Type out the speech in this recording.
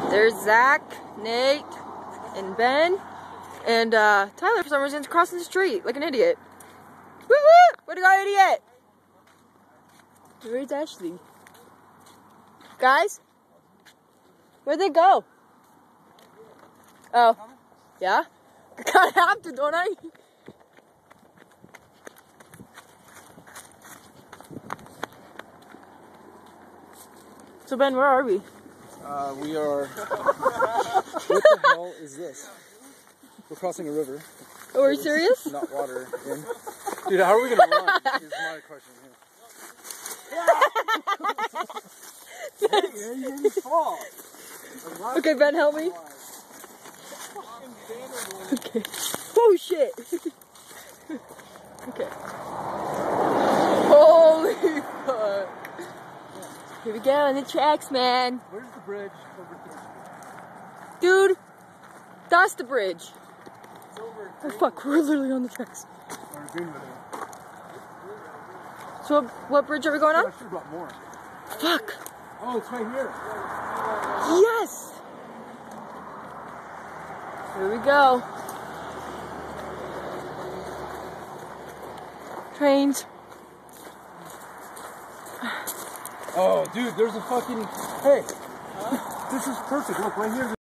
There's Zach, Nate, and Ben, and Tyler for some reason is crossing the street like an idiot. Woo woo! Way to go, idiot! Where's Ashley? Guys? Where'd they go? Oh. Yeah? I kinda have to, don't I? So Ben, where are we? We are... What the hell is this? We're crossing a river. Oh, are you serious? Not water. In. Dude, how are we gonna run? Is my question here. Hey, you fall. Okay, Ben, help me. Okay. Oh shit. Okay. Holy fuck. Here we go on the tracks, man. Where's the bridge over here? Dude, that's the bridge. It's over. Oh fuck, we're literally on the tracks. Or Greenwood. So what bridge are we going on? I should have brought more. Fuck. Oh, it's right here. Yes. Here we go. Trains. Oh, dude, there's a fucking... Hey, this is perfect. Look, right here.